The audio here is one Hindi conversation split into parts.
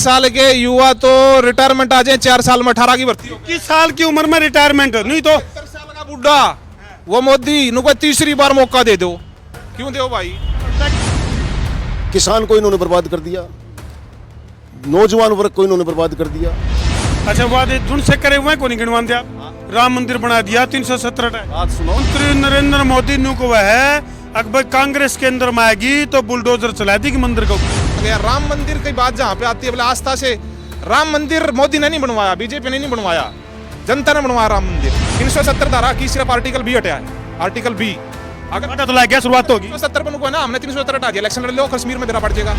साल के युवा तो रिटायरमेंट आ जाए 4 साल में 18 की भर्ती हो। 21 साल की उम्र में रिटायरमेंट नहीं तो 70 साल का बुढ़ा वो मोदी इनको तीसरी बार मौका दे दो, क्यों दो भाई। किसान को इन्होंने बर्बाद कर दिया, नौजवान वर्ग को इन्होंने बर्बाद कर दिया। अच्छा वादे जुन से करे हुए को नहीं गिनवान दिया। राम मंदिर बना दिया 370 बात सुनो, मंत्री नरेंद्र मोदी नु को है अकबर कांग्रेस के अंदर में आएगी तो बुलडोजर चला देगी मंदिर को। यार राम मंदिर की बात जहाँ पे आती है बोले आस्था से, राम मंदिर मोदी ने नहीं बनवाया, बीजेपी ने नहीं बनवाया, जनता ने बनवाया राम मंदिर। 370 धारा की सिर्फ आर्टिकल बी हटाया है, आर्टिकल बी। अगर पता तो लग गया शुरुआत होगी 370 बनू को ना हमने 370 हटा दिया, इलेक्शन लड़ लो कश्मीर में देना पड़ जाएगा।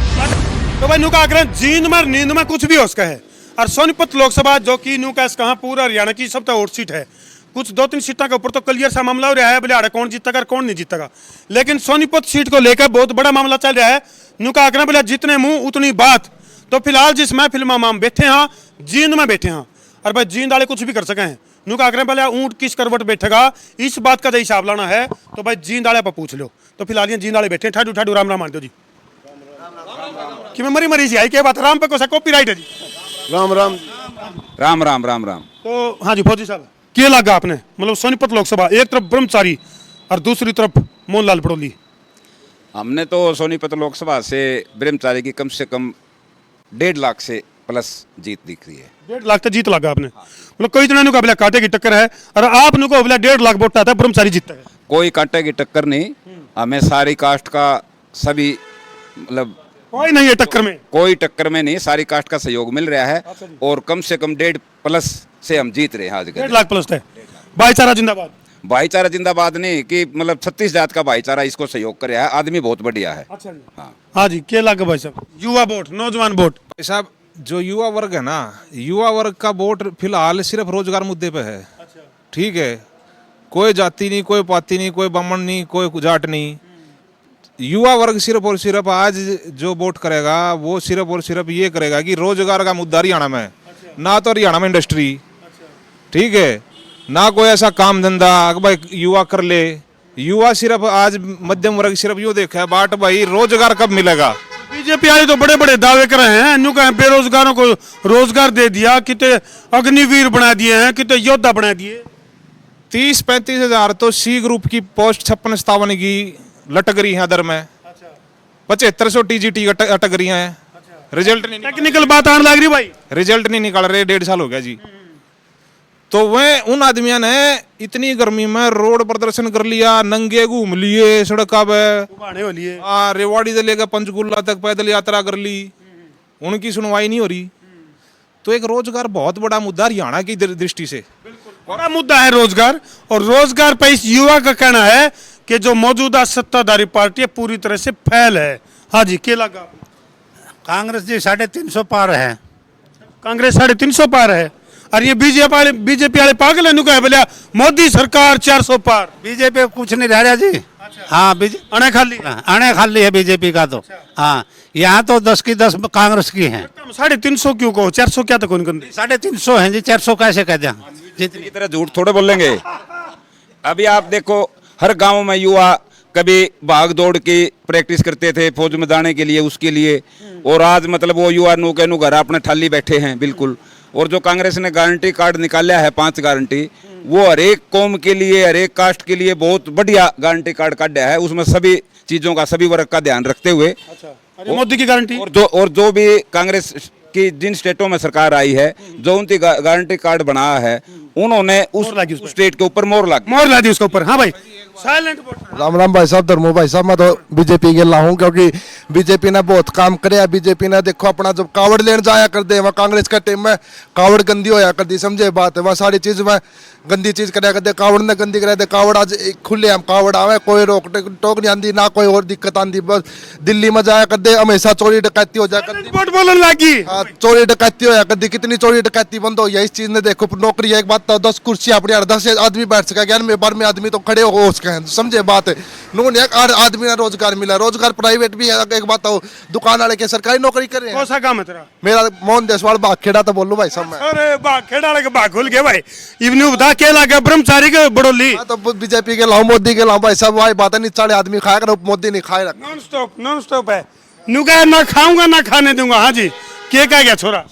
तो भाई नु का आग्रह जींद में नींद में कुछ भी हो सका है। और सोनीपत लोकसभा जो कि नु का कहा पूरा हरियाणा की सबसे वोट सीट है, कुछ 2-3 सीटों के ऊपर तो क्लियर सा मामला हो रहा है, बोले कौन जीतेगा कौन नहीं जीतेगा। लेकिन सोनीपत सीट को लेकर बहुत बड़ा मामला चल रहा है। नु का आग्रह बोले जितने मुंह उतनी बात। तो फिलहाल जिस महफिल में हम बैठे हैं जींद में बैठे हैं, और भाई जींद वाले कुछ भी कर सके हैं। नु का आग्रह बोले ऊंट किस करवट बैठेगा इस बात का हिसाब लाना है तो भाई जींद वाले पर पूछ लो। तो फिलहाल ये जींद वाले बैठे ठाडू ठाडू राम राम मान दो जी कि मैं मरी मरी सी आई क्या बात राम पे कोई कॉपीराइट है जी। राम राम राम राम राम राम। तो हाँ जी फौजी साहब क्या लगा आपने मतलब सोनीपत लोकसभा एक तरफ ब्रह्मचारी और दूसरी तरफ मोहनलाल पड़ोली। हमने तो सोनीपत लोकसभा से ब्रह्मचारी की कम से कम 1.5 लाख से प्लस जीत दिख रही है। 1.5 लाख तक जीत लगा आपने मतलब कई जने का कांटे की टक्कर है और आप नु को 1.5 लाख वोट आता है ब्रह्मचारी जीतता है। कोई कांटे की टक्कर नहीं, हमें सारी कास्ट का सभी मतलब कोई नहीं है टक्कर में, कोई टक्कर में नहीं, सारी कास्ट का सहयोग मिल रहा है और कम से कम 1.5 प्लस से हम जीत रहे हैं आज। 1.5 लाख प्लस है। भाईचारा जिंदाबाद। भाईचारा जिंदाबाद नहीं कि मतलब 36 जात का भाईचारा इसको सहयोग कर रहा है, आदमी बहुत बढ़िया है। अच्छा जी हाँ हाँ जी क्या लगा भाई साहब युवा वोट नौजवान वोट। साहब जो युवा वर्ग है ना, युवा वर्ग का वोट फिलहाल सिर्फ रोजगार मुद्दे पे है। ठीक है, कोई जाति नहीं, कोई पाति नहीं, कोई ब्राह्मण नहीं, कोई जाट नहीं। युवा वर्ग सिर्फ और सिर्फ आज जो वोट करेगा वो सिर्फ और सिर्फ ये करेगा कि रोजगार का मुद्दा हरियाणा में ना तो हरियाणा में इंडस्ट्री, ठीक है, ना कोई ऐसा काम धंधा भाई युवा कर ले। युवा सिर्फ आज मध्यम वर्ग सिर्फ यूँ देखा है बाट भाई रोजगार कब मिलेगा। बीजेपी वाले तो बड़े बड़े दावे कर रहे हैं, न्यू कहा बेरोजगारों को रोजगार दे दिया, कितने अग्निवीर बना दिए हैं, कितने योद्धा बना दिए। 30-35 हजार तो सी ग्रुप की पोस्ट 56-57 की लटक रही है अदर में। 7500 टीजीटी अटक रही है। रिजल्ट नहीं, टेक्निकल बात आने लग रही भाई, रिजल्ट नहीं निकल रहे, 1.5 साल हो गया जी। तो वह उन आदमियों ने इतनी गर्मी में रोड प्रदर्शन कर लिया, नंगे घूम लिए सड़क पे, रेवाड़ी से लेकर पंचकुला तक पैदल यात्रा कर ली, उनकी सुनवाई नहीं हो रही। तो एक रोजगार बहुत बड़ा मुद्दा हरियाणा की दृष्टि से बड़ा मुद्दा है रोजगार। और रोजगार पर इस युवा का कहना है कि जो मौजूदा सत्ताधारी पार्टी है पूरी तरह से फैल है। हाँ जी क्या लगा कांग्रेस जी 350 पार है। कांग्रेस 350 पार है और ये बीजेपी वाले पागल है नुका है बोलिया मोदी सरकार 400 पार। बीजेपी कुछ नहीं रह रहा जी। हाँ अणे खाली है बीजेपी का तो। हाँ यहाँ तो 10 की 10 कांग्रेस की है। 350 क्यों कहो 400 क्या तो कौन 350 है जी, 400 कैसे कह दें जितनी की तरह झूठ थोड़े बोलेंगे। अभी आप देखो हर गांव में युवा कभी भाग दौड़ की प्रैक्टिस करते थे फौज में जाने के लिए, उसके लिए, और आज मतलब वो युवा नु के नु घर अपने ठाली बैठे हैं बिल्कुल। और जो कांग्रेस ने गारंटी कार्ड निकाला है 5 गारंटी, वो हर एक कौम के लिए हर एक कास्ट के लिए बहुत बढ़िया गारंटी कार्ड काटा है। उसमें सभी चीजों का सभी वर्ग का ध्यान रखते हुए मोदी की गारंटी और जो भी कांग्रेस की जिन स्टेटों में सरकार आई है जो उनकी गारंटी कार्ड बनाया है उन्होंने उस स्टेट के ऊपर मोहर ला दी उसके ऊपर। हाँ भाई साइलेंट। राम राम भाई साहब, धर्मो भाई साहब, मैं तो बीजेपी के ला हूँ क्योंकि बीजेपी ने बहुत काम करे। बीजेपी ने देखो अपना जब कावड़ लेने जाया कर दे वहाँ कांग्रेस के टाइम में कावड़ गंदी होया कर दी, समझे बात है, वहाँ सारी चीज में गंदी चीज कराया कर दे, कावड़ ने गंदी करा दे। कावड़ आज खुले हम कावड़ आवे, कोई रोक टोक नहीं आती, ना कोई और दिक्कत आती। बस दिल्ली में जाया कर दे हमेशा चोरी डकैती हो जाया कर दी। हाँ चोरी डकैती होया कर दी, कितनी चोरी डकैती बंद हो गया इस चीज ने। देखो नौकरी एक बात तो 10 कुर्सी अपनी 10 आदमी बैठ सका, 11वें 12वें आदमी तो खड़े हो उसके हैं, समझे बात है। नून आदमी ने रोजगार मिला, रोजगार प्राइवेट भी है। एक बात हो दुकान वाले के सरकारी नौकरी कर रहे हैं। कौन सा काम है तेरा? मेरा मोहन देसवाल बागखेड़ा तो बोलूं भाई साहब मैं। अरे बागखेड़ा वाले के बाग खुल गए भाई, इवनी बता क्या लगा ब्रह्मचारी के बड़ोली। तो बीजेपी के लाऊं मोदी के लाऊं भाई साहब, वही बात है, 40 आदमी खाएगा मोदी नहीं खाएगा। नॉन स्टॉप है। नुका ना खाऊंगा ना खाने दूंगा। हाँ जी के कह गया छोरा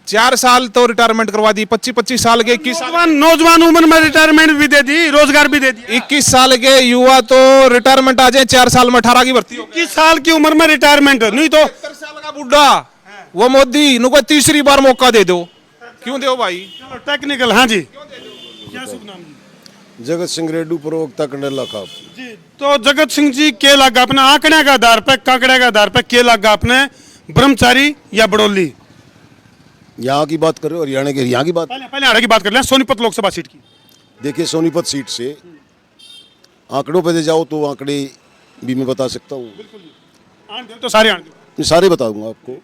4 साल तो रिटायरमेंट करवा दी, 25-25 साल के 21 साल नौजवान उम्र में रिटायरमेंट भी दे दी, रोजगार भी दे दिया। 21 साल के युवा तो रिटायरमेंट आ जाए 4 साल में 18 की भर्ती हो। 21 साल की उम्र में रिटायरमेंट नहीं तो 70 साल का बुढ़ा वो मोदी नुको तीसरी बार मौका दे दो, क्यों दो भाई? टेक्निकल। हाँ जी, क्या शुभ नाम जी? जगत सिंह रेड्डू प्रवक्ता कंडेला खाप। जी, तो जगत सिंह जी के लगा अपने आंकड़े का आधार पे, कांकड़े का आधार पे के लगा अपने ब्रह्मचारी या बड़ौली? यहाँ की बात कर रहे हो, हरियाणा के, यहाँ की बात। पहले हरियाणा की बात कर लें, सोनीपत लोकसभा सीट की। देखिए सोनीपत सीट से आंकड़ों पे दे जाओ तो आंकड़े भी मैं बता सकता हूँ, तो सारे आंकड़े मैं सारे बता दूंगा आपको।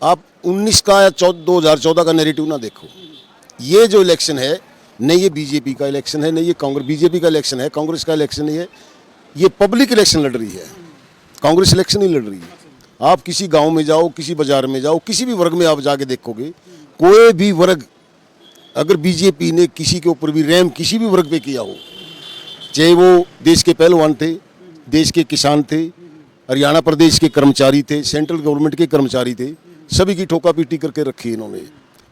आप 19 का या 2014 का नैरेटिव ना देखो। ये जो इलेक्शन है न ये बीजेपी का इलेक्शन है, न ये कांग्रेस, बीजेपी का इलेक्शन है, कांग्रेस का इलेक्शन नहीं है। ये पब्लिक इलेक्शन लड़ रही है, कांग्रेस इलेक्शन नहीं लड़ रही है। आप किसी गांव में जाओ, किसी बाजार में जाओ, किसी भी वर्ग में आप जाके देखोगे, कोई भी वर्ग अगर बीजेपी ने किसी के ऊपर भी रहम किसी भी वर्ग पे किया हो, चाहे वो देश के पहलवान थे, देश के किसान थे, हरियाणा प्रदेश के कर्मचारी थे, सेंट्रल गवर्नमेंट के कर्मचारी थे, सभी की ठोका पीटी करके रखी इन्होंने।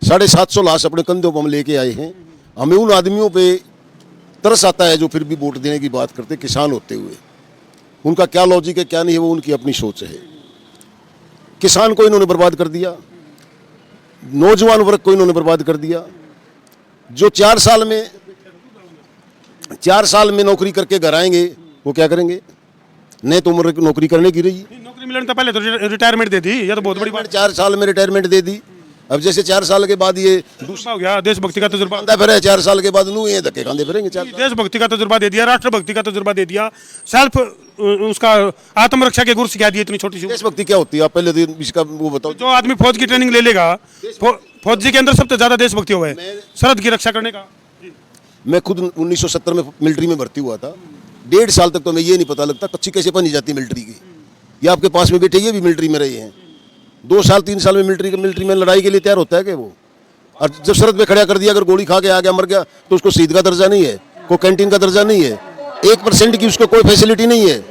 750 लाश अपने कंधों पर हम लेके आए हैं। हमें उन आदमियों पे तरस आता है जो फिर भी वोट देने की बात करते, किसान होते हुए। उनका क्या लॉजिक है क्या नहीं है वो उनकी अपनी सोच है। किसान को इन्होंने बर्बाद कर दिया, नौजवान वर्ग को इन्होंने बर्बाद कर दिया। जो 4 साल में नौकरी करके घर आएंगे वो क्या करेंगे? नहीं तो उम्र नौकरी करने की रही, नौकरी मिलने तो पहले तो रिटायरमेंट दे दी, ये तो बहुत बड़ी बात। 4 साल में रिटायरमेंट दे दी। अब जैसे 4 साल के बाद ये दूसरा हो गया, देशभक्ति का तजुर्बा खांदा फिर 4 साल के बाद नू ये धक्के खांदे फिरेंगे। 4 देशभक्ति का तजुर्बा दे दिया, राष्ट्रभक्ति का तजुर्बा दे दिया, सेल्फ उसका आत्मरक्षा के गुर सिखा दिए इतनी छोटी सी। देशभक्ति क्या होती है? आप पहले दिन इसका वो बताओ। जो आदमी फौज की ट्रेनिंग ले लेगा, फौजी के अंदर सबसे ज्यादा देशभक्ति हुआ है, सरहद की रक्षा करने का। मैं खुद 1970 में मिलिट्री में भर्ती हुआ था। 1.5 साल तक तो मैं ये नहीं पता लगता कच्ची कैसे बनी जाती मिलिट्री की। ये आपके पास में बैठे ये भी मिलिट्री में रहे हैं। 2 साल 3 साल में मिलिट्री में लड़ाई के लिए तैयार होता है कि वो? और जब सरहद पे खड़ा कर दिया, अगर गोली खा के आ गया मर गया तो उसको शहीद का दर्जा नहीं है, कोई कैंटीन का दर्जा नहीं है, 1% की उसको कोई फैसिलिटी नहीं है।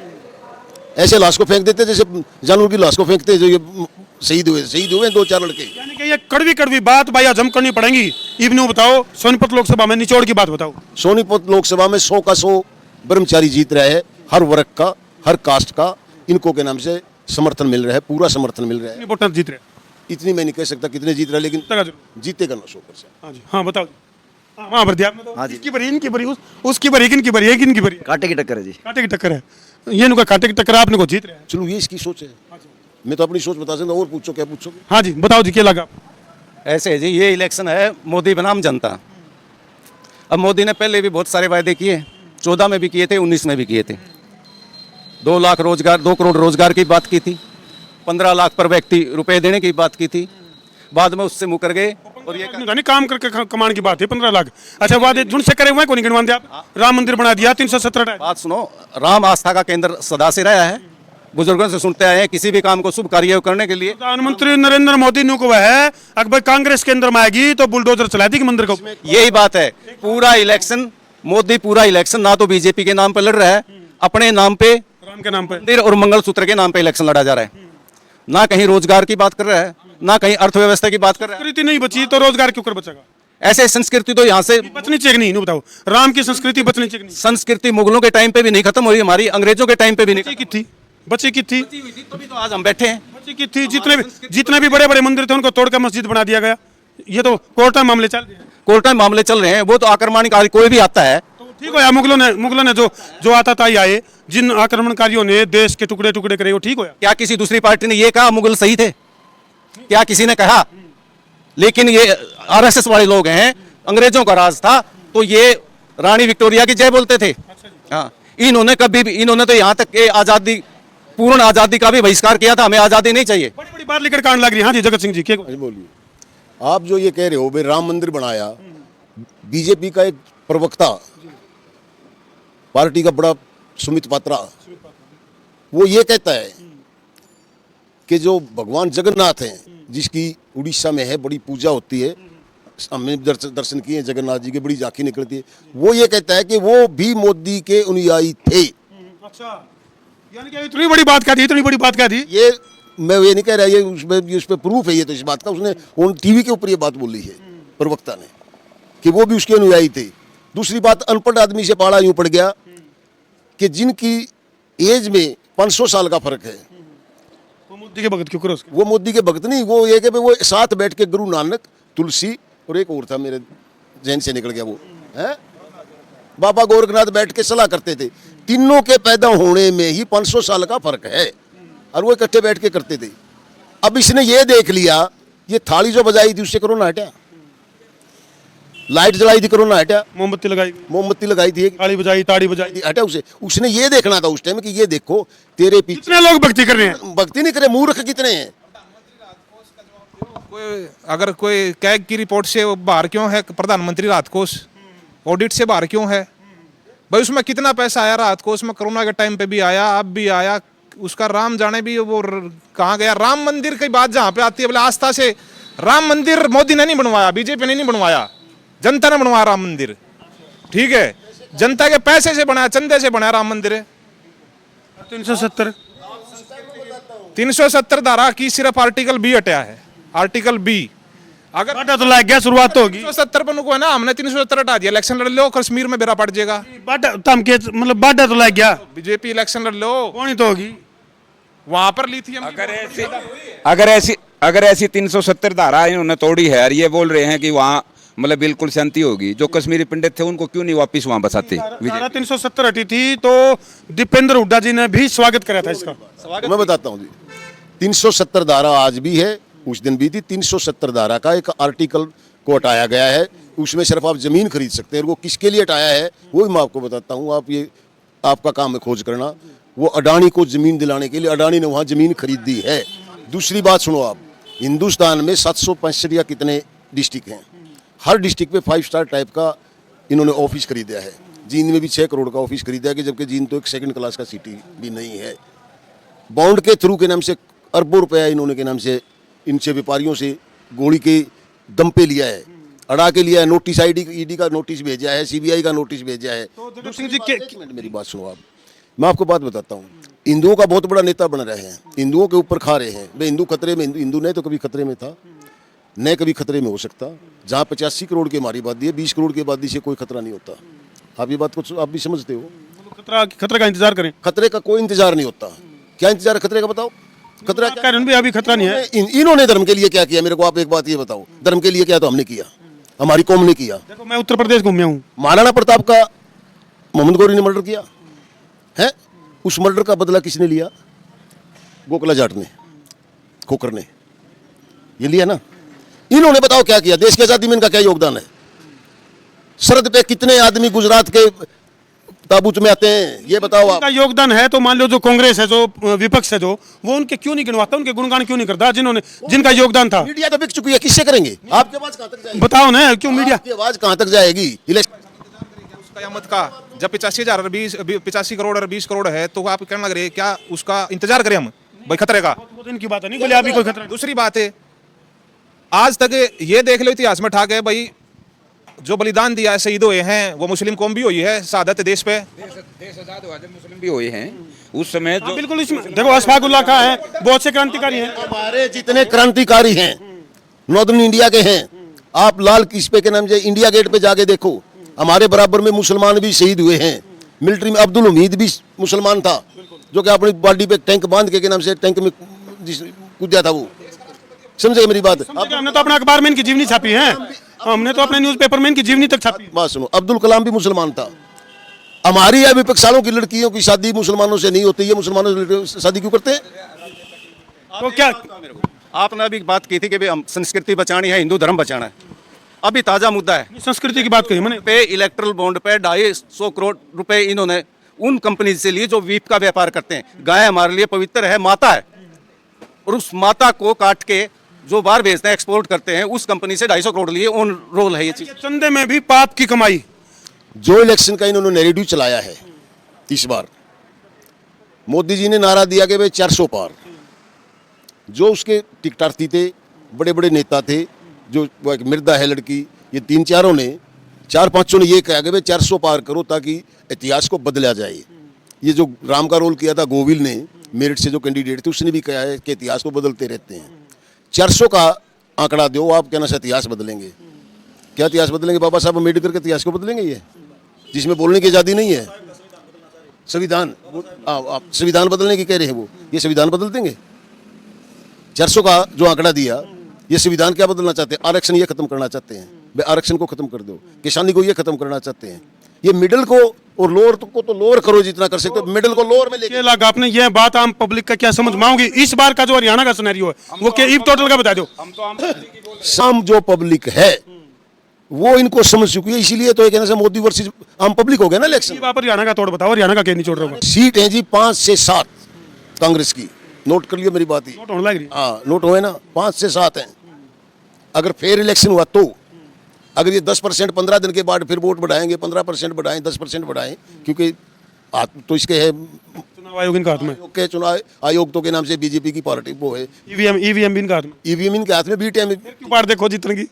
ऐसे लाश को फेंक देते जैसे जानवर की लाश को फेंकते जो ये शहीद हुए 2-4 लड़के। यानी कि ये कड़वी बात भाई आज हम करनी पड़ेगी। इवनू बताओ, सोनीपत लोकसभा में निचोड़ की बात बताओ। सोनीपत लोकसभा में 100 का 100 ब्रह्मचारी जीत रहा है, हर वर्ग का, हर कास्ट का इनको के नाम से समर्थन मिल रहा है, पूरा समर्थन मिल रहा है। वोटर जीत रहे, इतनी मैं नहीं कह सकता कितने जीत रहा है, लेकिन जीतेगा ना 100%। हाँ जी, हाँ बताओ। वहाँ भर दिया आपने तो। इसकी भरी, इनकी भरी, उसकी भरी, किनकी भरी है, किनकी भरी? कांटे की टक्कर है जी। कांटे की टक्कर है। ये नुका कांटे की टक्कर आपने को जीत रहे हैं। चलो ये इसकी सोच है, मैं तो अपनी सोच बता सकता हूँ। और पूछो क्या पूछोगे? हाँ जी बताओ जी, क्या लगा? ऐसे है जी, ये इलेक्शन है मोदी बनाम जनता। अब मोदी ने पहले भी बहुत सारे वायदे किए, 14 में भी किए थे, 19 में भी किए थे। 2 लाख रोजगार, 2 करोड़ रोजगार की बात की थी, 15 लाख पर व्यक्ति रुपए देने की बात की थी। बाद में उससे मुकर गए और ये नहीं काम करके कमाने की बात है। 15 लाख अच्छा वादे झुंड से करे हुए को नहीं गिनवाते आप। राम मंदिर बना दिया 317। बात सुनो, राम आस्था का केंद्र सदा से रहा है, बुजुर्गों से सुनते आए हैं। किसी भी काम को शुभ कार्य करने के लिए प्रधानमंत्री नरेंद्र मोदी ने को है अगर कांग्रेस के अंदर में आएगी तो बुलडोजर चला देगी मंदिर को। यही बात है। पूरा इलेक्शन मोदी, पूरा इलेक्शन ना तो बीजेपी के नाम पे लड़ रहा है, अपने नाम पे, राम के नाम पे, मंदिर और मंगलसूत्र के नाम पे इलेक्शन लड़ा जा रहा है। ना कहीं रोजगार की बात कर रहा है, ना कहीं अर्थव्यवस्था की बात कर रहा है। संस्कृति नहीं बची तो रोजगार क्यों कर बचेगा? ऐसे संस्कृति तो यहाँ से बचनी चाहिए नहीं, बताओ। राम की संस्कृति बचनी चाहिए नहीं। संस्कृति मुगलों के टाइम पे भी नहीं खत्म हुई, हमारी अंग्रेजों के टाइम पे भी नहीं की थी, बची की थी, तभी तो आज हम बैठे हैं। बची की थी। जितने भी बड़े बड़े मंदिर थे उनको तोड़कर मस्जिद बना दिया गया। ये तो कोर्ट में मामले चल रहे हैं। कोर्ट में मामले चल रहे हैं। वो तो आक्रमणकारी कोई भी आता है ठीक है, मुगलों ने जो आता था आए, जिन आक्रमणकारियों ने देश के टुकड़े टुकड़े करे वो ठीक होया। क्या किसी दूसरी पार्टी ने ये कहा मुगल सही थे? क्या किसी ने कहा? लेकिन ये आरएसएस वाले लोग हैं, अंग्रेजों का राज था तो ये रानी विक्टोरिया की जय बोलते थे। हाँ, इन्होंने कभी भी, इन्होंने तो यहाँ तक के आजादी, पूर्ण आजादी का भी बहिष्कार किया था। हमें आजादी नहीं चाहिए। बड़ी बड़ी बात लेकर कांड लग रही है। हाँ जी जगत सिंह जी क्या बोलिए। आप जो ये कह रहे हो भाई राम मंदिर बनाया, बीजेपी का एक प्रवक्ता पार्टी का बड़ा सुमित पात्रा, वो ये कहता है कि जो भगवान जगन्नाथ हैं, जिसकी उड़ीसा में है बड़ी पूजा होती है, हमने दर्शन किए जगन्नाथ जी की, बड़ी झांकी निकलती है, वो ये कहता है कि वो भी मोदी के अनुयायी थे। अच्छा, यानी कि इतनी बड़ी बात क्या थी, इतनी बड़ी बात क्या थी? ये मैं ये नहीं कह रहा, ये उस पर प्रूफ है, ये तो इस बात का उसने उन टीवी के ऊपर ये बात बोली है प्रवक्ता ने कि वो भी उसके अनुयायी थे। दूसरी बात, अनपढ़ आदमी से पाला यूं पड़ गया कि जिनकी एज में 500 साल का फर्क है, वो मोदी के भगत क्यों करो उसके? वो मोदी के भक्त नहीं, वो ये कि वो साथ बैठ के गुरु नानक, तुलसी और एक और था मेरे जहन से निकल गया, वो है बाबा गोरखनाथ बैठ के सलाह करते थे। तीनों के पैदा होने में ही 500 साल का फर्क है और वो इकट्ठे बैठ के करते थे। अब इसने ये देख लिया, ये थाली जो बजाई थी उससे कोरोना हटा, लाइट जलाई थी कोरोना हटा, मोमबत्ती लगाई थी, ताड़ी बजाई, ताड़ी बजाई, हटा उसे। उसने ये देखना था उस टाइम कि ये देखो तेरे पीछे कितने लोग भक्ति कर रहे हैं। भक्ति नहीं करे, मूर्ख कितने हैं। कोई अगर कोई कैग की रिपोर्ट से वो बाहर क्यों है प्रधानमंत्री राहत कोष, ऑडिट से बाहर क्यों है भाई? उसमें कितना पैसा आया राहत कोष में? कोरोना के टाइम पे भी आया, अब भी आया, उसका राम जाने भी वो कहाँ गया। राम मंदिर की बात जहाँ पे आती है, बोले आस्था से राम मंदिर मोदी ने नहीं बनवाया, बीजेपी ने नहीं बनवाया, जनता ने बनवाया राम मंदिर, ठीक है, जनता के पैसे से बनाया, चंदे से बनाया राम मंदिर है। 370 धारा की सिर्फ आर्टिकल बी हटाया है, आर्टिकल बी। अगर बाटा तो लग गया, शुरुआत तो होगी। 370 पर को है ना, हमने 370 हटा दिया, इलेक्शन लड़ लो, कश्मीर में बेरा पड़ जाएगा। बाटा तम के मतलब बाटा तो लग गया, बीजेपी इलेक्शन लड़ लो, कौन ही तो होगी। वहां पर लिथियम अगर ऐसी 370 धारा इन्होंने तोड़ी है और ये बोल रहे हैं कि वहाँ मतलब बिल्कुल शांति होगी, जो कश्मीरी पंडित थे उनको क्यों नहीं वापस वहाँ बसाते? धारा 370 हटी थी तो दीपेंद्र हुड्डा जी ने भी स्वागत करा था इसका। मैं बताता हूँ जी, 370 धारा आज भी है, उस दिन भी थी। 370 धारा का एक आर्टिकल को हटाया गया है, उसमें सिर्फ आप जमीन खरीद सकते हैं। वो किसके लिए हटाया है वो भी मैं आपको बताता हूँ, आप ये आपका काम है खोज करना। वो अडानी को जमीन दिलाने के लिए, अडानी ने वहाँ जमीन खरीदी है। दूसरी बात सुनो आप, हिंदुस्तान में 765 या कितने डिस्ट्रिक्ट हैं, हर डिस्ट्रिक्ट पे 5 स्टार टाइप का इन्होंने ऑफिस खरीदा है। जींद में भी 6 करोड़ का ऑफिस खरीदा है, कि जबकि जींद तो एक सेकंड क्लास का सिटी भी नहीं है। बॉन्ड के थ्रू के नाम से अरबों रुपया इन्होंने के नाम से इनसे व्यापारियों से गोली के दम पे लिया है, अड़ा के लिया है। नोटिस ईडी का नोटिस भेजा है, सीबीआई का नोटिस भेजा है। मेरी बात सुनो आप, मैं आपको बात बताता हूँ। हिंदुओं का बहुत बड़ा नेता बन रहे हैं, हिंदुओं के ऊपर खा रहे हैं। भाई हिंदू खतरे में, हिंदू नहीं तो कभी खतरे में था, न कभी खतरे में हो सकता। जहाँ 85 करोड़ की हमारी आबादी है, 20 करोड़ की आबादी से कोई खतरा नहीं होता। आप ये बात को आप भी समझते हो। खतरा का इंतजार करें, खतरे का कोई इंतजार नहीं होता। क्या इंतजार है खतरे का, बताओ। खतरा क्या? अभी खतरा नहीं है। इन्होंने धर्म के लिए क्या किया मेरे को आप एक बात ये बताओ, धर्म के लिए क्या तो हमने किया, हमारी कौम ने किया। देखो मैं उत्तर प्रदेश घूमया हूँ, महाराणा प्रताप का मोहम्मद गौरी ने मर्डर किया है, उस मर्डर का बदला किसने लिया? गोकला जाट ने, खोकर ने, ये लिया ना। इन्होंने बताओ क्या किया, देश की आजादी में इनका क्या योगदान है? सरहद पे कितने आदमी गुजरात के ताबूत में आते हैं, ये बताओ आप। उनका योगदान है तो मान लो जो कांग्रेस है, जो विपक्ष है, जो वो उनके क्यों नहीं गिनवाता, उनके गुणगान क्यों नहीं करता, जिनका योगदान था। मीडिया तो बिक चुकी है, किससे करेंगे? आपकी आवाज कहां तक जाएगी? बताओ ना, क्यों मीडिया आपकी आवाज कहां तक जाएगी? उसका कयामत का जब 85 करोड़ और 20 करोड़ है, तो आप कहने लग रहे हैं क्या उसका इंतजार करें हम भाई खतरे का? इनकी बात है, नहीं बोले अभी कोई खतरा। दूसरी बात है, आज तक ये देख लो इतिहास में ठाक है भाई, जो बलिदान दिया है, शहीद हुए हैं, वो मुस्लिम कौम भी हुई है शहादत देश पे। देश आजाद हुआ जब मुस्लिम भी हुए हैं उस समय। जो बिल्कुल इसमें देखो अशफाकुल्लाह खां है, बहुत से क्रांतिकारी हैं। हमारे जितने क्रांतिकारी हैं नॉर्दर्न इंडिया के हैं, आप लाल किस्पे के नाम से इंडिया गेट पे जाके देखो, हमारे बराबर में मुसलमान भी शहीद हुए हैं। मिलिट्री में अब्दुल हमीद भी मुसलमान था, जो कि अपनी बॉडी पे टैंक बांध के नाम से टैंक में कूदा था। वो समझे मेरी बात? हमने तो अपना अखबार में इनकी जीवनी छापी है, हमने तो अपने न्यूज़पेपर में इनकी जीवनी तक छापी। बात सुनो, अब्दुल कलाम भी मुसलमान था। हमारी या विपक्षालों की लड़कियों की शादी मुसलमानों से नहीं होती, ये मुसलमानों से शादी क्यों करते हैं? तो क्या आपने अभी बात की थी कि हम संस्कृति बचानी है, हिंदू धर्म बचाना है। अभी ताजा मुद्दा है, संस्कृति की बात कही मैंने। पे इलेक्ट्रल बॉन्ड पे 250 करोड़ रुपए इन्होंने उन कंपनी से लिए जो वीप का व्यापार करते हैं। गाय हमारे लिए पवित्र है, माता है, और उस माता को काट के जो बाहर भेजते हैं, एक्सपोर्ट करते हैं, उस कंपनी से 250 करोड़ लिए ऑन रोल है ये चीज। चंदे में भी पाप की कमाई। जो इलेक्शन का इन्होंने नैरेटिव चलाया है इस बार, मोदी जी ने नारा दिया कि भाई 400 पार। जो उसके टिकटार्थी थे, बड़े बड़े नेता थे, जो वो एक मृदा है लड़की, ये 3-4 ने 4-5 ने ये कहा कि भाई 400 पार करो ताकि इतिहास को बदला जाए। ये जो राम का रोल किया था गोविल ने, मेरिट से जो कैंडिडेट थे उसने भी कहा है कि इतिहास को बदलते रहते हैं। 400 का आंकड़ा दो, आप कहना से इतिहास बदलेंगे। क्या इतिहास बदलेंगे? बाबा साहब अम्बेडकर के इतिहास को बदलेंगे? ये जिसमें बोलने की आज़ादी नहीं है, संविधान, आप संविधान बदलने की कह रहे हैं, वो ये संविधान बदल देंगे? 400 का जो आंकड़ा दिया, ये संविधान क्या बदलना चाहते हैं? आरक्षण ये खत्म करना चाहते हैं, भाई आरक्षण को खत्म कर दो। किसानी को ये खत्म करना चाहते हैं। ये मिडिल को और लोअर को तो लोअर करो जितना कर सकते हो, मिडिल को लोअर में लेके। ये लगा आपने ये बात आम पब्लिक का क्या समझ में आऊंगी? इस बार का जो हरियाणा का सिनेरियो है वो क्या ईब टोटल का बता दो। शाम जो पब्लिक है वो इनको समझ चुकी है, इसीलिए तो ये कहने से मोदी वर्सेस आम पब्लिक हो गया ना इलेक्शन। आप हरियाणा का तोड़ बताओ, हरियाणा का क्या नहीं छोड़ रहा होगा? सीट है जी 5 से 7 कांग्रेस की, नोट कर लियो मेरी बात ही। नोट होने लग रही। हाँ नोट हुए ना, 5 से 7 हैं। अगर फेयर इलेक्शन हुआ तो अगर ये 10% 15 दिन के बाद फिर वोट बढ़ाएंगे, 15% बढ़ाएं, 10% बढ़ाएं, क्योंकि तो इसके है चुनाव आयोग इनका हाथ में, के चुनाव आयोग तो के नाम से बीजेपी की पार्टी वो है, ईवीएम भी इनका हाथ में। ईवीएम इनके हाथ में, बी टाइम। क्यों बार देखो जीतने की।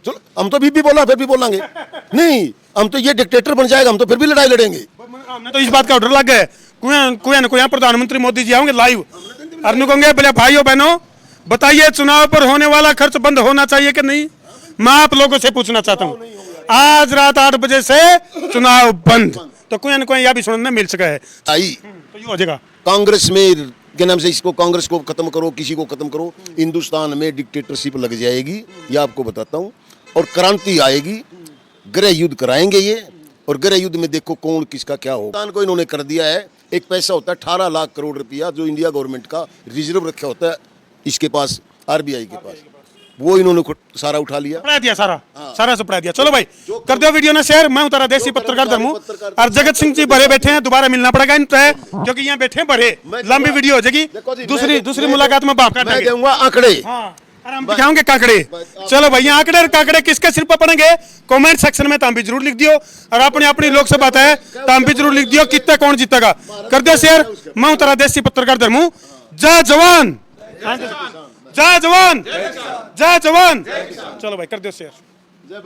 चलो हम तो भी बोला, फिर भी बोलेंगे नहीं, हम तो ये डिक्टेटर बन जाएगा, हम तो फिर भी लड़ाई लड़ेंगे। हमने तो इस बात का ऑर्डर लग गया है, कोई प्रधानमंत्री मोदी जी आएंगे लाइव, और कहोगे बोले भाइयों बहनों बताइए चुनाव पर होने वाला खर्च बंद होना चाहिए कि नहीं? मैं आप लोगों से पूछना चाहता हूँ, आज रात 8 बजे से चुनाव बंद, तो कोई न कोई यह भी सुनने मिल सका है आई तो ये हो जाएगा। कांग्रेस में के नाम से इसको, कांग्रेस को खत्म करो, किसी को खत्म करो, हिंदुस्तान में डिक्टेटरशिप लग जाएगी, ये आपको बताता हूँ। और क्रांति आएगी, गृह युद्ध कराएंगे ये, और गृह युद्ध में देखो कौन किसका क्या हो। हिंदुस्तान को इन्होंने कर दिया है, एक पैसा होता है 18 लाख करोड़ रुपया जो इंडिया गवर्नमेंट का रिजर्व रखा होता है इसके पास, आरबीआई के पास, वो इन्होंने सारा उठा लिया, पढ़ा दिया सारा से पढ़ा दिया। चलो भाई कर दो वीडियो ना शेयर। मैं उतारा देसी पत्रकार धर्मू, और जगत सिंह जी भरे बैठे हैं, दोबारा मिलना पड़ेगा इनसे क्योंकि यहाँ बैठे हैं भरे, लंबी वीडियो हो जाएगी। दूसरी मुलाकात में बाप मैं दूंगा आंकड़े, और हम दिखाओगे काकड़े। चलो भैया आंकड़े और काकड़े किसके सिर पर पड़ेंगे कमेंट सेक्शन में ताम भी जरूर लिख दियो, और अपनी अपनी लोकसभा है ताम भी जरूर लिख दियो कितना कौन जीतेगा। कर दो शेयर। मैं उतारा देसी पत्रकार धर्मू। जय जवान, जय जवान, जय जवान। चलो भाई कर दो शेयर।